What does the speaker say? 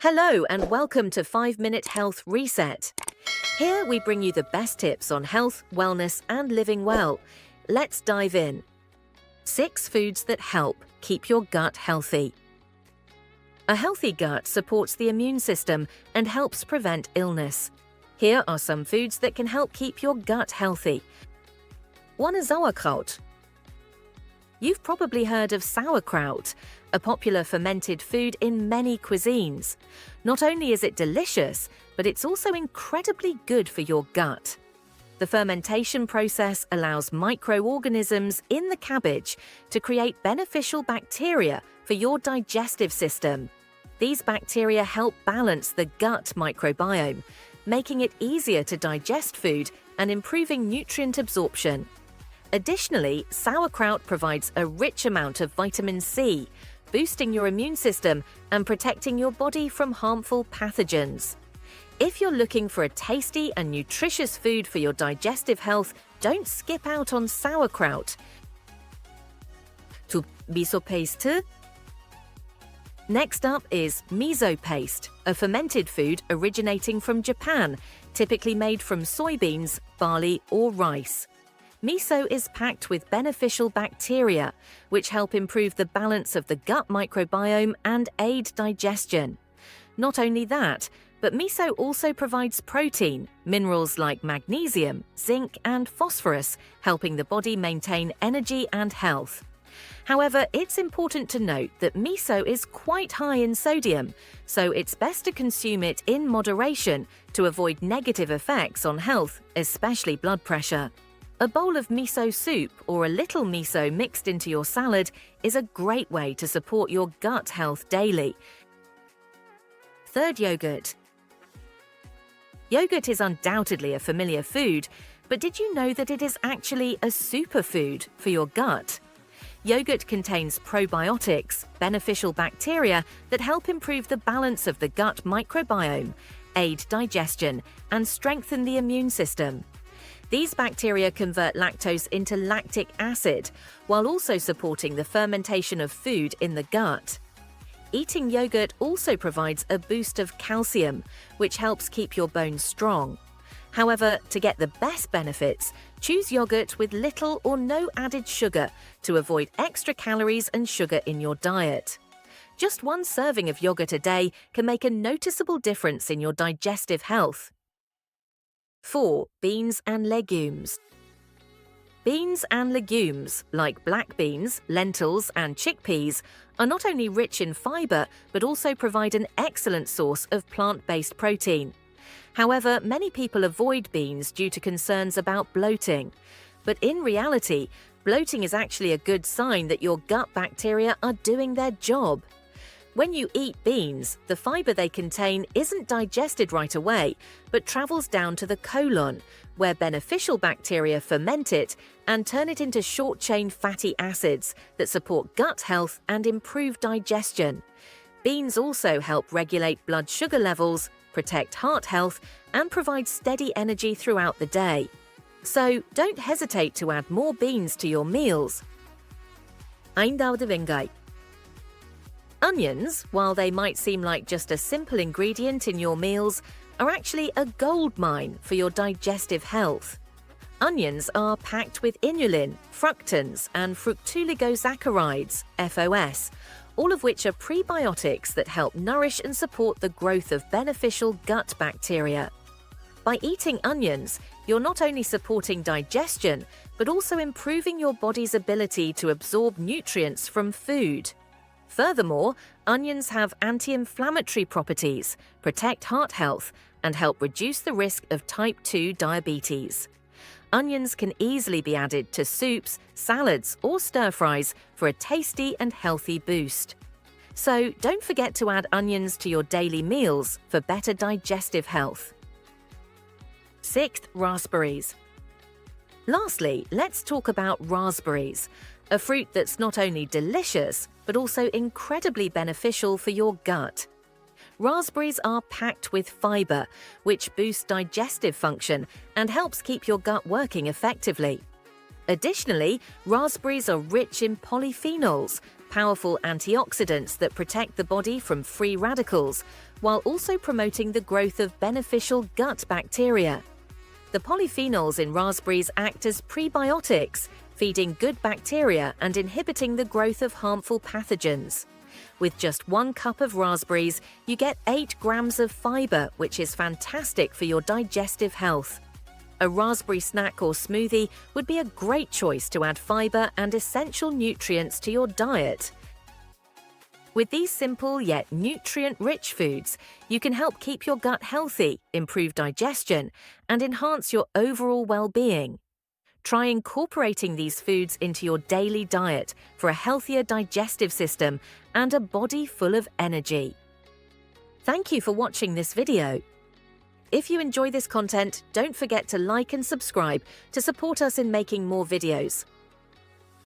Hello and welcome to 5-Minute Health Reset. Here we bring you the best tips on health, wellness and living well. Let's dive in. 6 foods that help keep your gut healthy. A healthy gut supports the immune system and helps prevent illness. Here are some foods that can help keep your gut healthy. 1 is sauerkraut. You've probably heard of sauerkraut, a popular fermented food in many cuisines. Not only is it delicious, but it's also incredibly good for your gut. The fermentation process allows microorganisms in the cabbage to create beneficial bacteria for your digestive system. These bacteria help balance the gut microbiome, making it easier to digest food and improving nutrient absorption. Additionally, sauerkraut provides a rich amount of vitamin C, boosting your immune system and protecting your body from harmful pathogens. If you're looking for a tasty and nutritious food for your digestive health, don't skip out on sauerkraut. Miso paste. Next up is miso paste, a fermented food originating from Japan, typically made from soybeans, barley or rice. Miso is packed with beneficial bacteria, which help improve the balance of the gut microbiome and aid digestion. Not only that, but miso also provides protein, minerals like magnesium, zinc and phosphorus, helping the body maintain energy and health. However, it's important to note that miso is quite high in sodium, so it's best to consume it in moderation to avoid negative effects on health, especially blood pressure. A bowl of miso soup or a little miso mixed into your salad is a great way to support your gut health daily. 3rd, yogurt. Yogurt is undoubtedly a familiar food, but did you know that it is actually a superfood for your gut? Yogurt contains probiotics, beneficial bacteria that help improve the balance of the gut microbiome, aid digestion, and strengthen the immune system. These bacteria convert lactose into lactic acid, while also supporting the fermentation of food in the gut. Eating yogurt also provides a boost of calcium, which helps keep your bones strong. However, to get the best benefits, choose yogurt with little or no added sugar to avoid extra calories and sugar in your diet. Just 1 serving of yogurt a day can make a noticeable difference in your digestive health. 4. Beans and legumes. Beans and legumes, like black beans, lentils and chickpeas, are not only rich in fiber but also provide an excellent source of plant-based protein. However, many people avoid beans due to concerns about bloating. But in reality, bloating is actually a good sign that your gut bacteria are doing their job. When you eat beans, the fiber they contain isn't digested right away, but travels down to the colon, where beneficial bacteria ferment it and turn it into short-chain fatty acids that support gut health and improve digestion. Beans also help regulate blood sugar levels, protect heart health, and provide steady energy throughout the day. So don't hesitate to add more beans to your meals. 5th, வெங்காயம். Onions, while they might seem like just a simple ingredient in your meals, are actually a gold mine for your digestive health. Onions are packed with inulin, fructans, and fructooligosaccharides, FOS, all of which are prebiotics that help nourish and support the growth of beneficial gut bacteria. By eating onions, you're not only supporting digestion, but also improving your body's ability to absorb nutrients from food. Furthermore, onions have anti-inflammatory properties, protect heart health, and help reduce the risk of type 2 diabetes. Onions can easily be added to soups, salads, or stir-fries for a tasty and healthy boost. So don't forget to add onions to your daily meals for better digestive health. 6th, raspberries. Lastly, let's talk about raspberries, a fruit that's not only delicious, but also incredibly beneficial for your gut. Raspberries are packed with fiber, which boosts digestive function and helps keep your gut working effectively. Additionally, raspberries are rich in polyphenols, powerful antioxidants that protect the body from free radicals, while also promoting the growth of beneficial gut bacteria. The polyphenols in raspberries act as prebiotics, feeding good bacteria and inhibiting the growth of harmful pathogens. With just 1 cup of raspberries, you get 8 grams of fiber, which is fantastic for your digestive health. A raspberry snack or smoothie would be a great choice to add fiber and essential nutrients to your diet. With these simple yet nutrient-rich foods, you can help keep your gut healthy, improve digestion, and enhance your overall well-being. Try incorporating these foods into your daily diet for a healthier digestive system and a body full of energy. Thank you for watching this video. If you enjoy this content, don't forget to like and subscribe to support us in making more videos.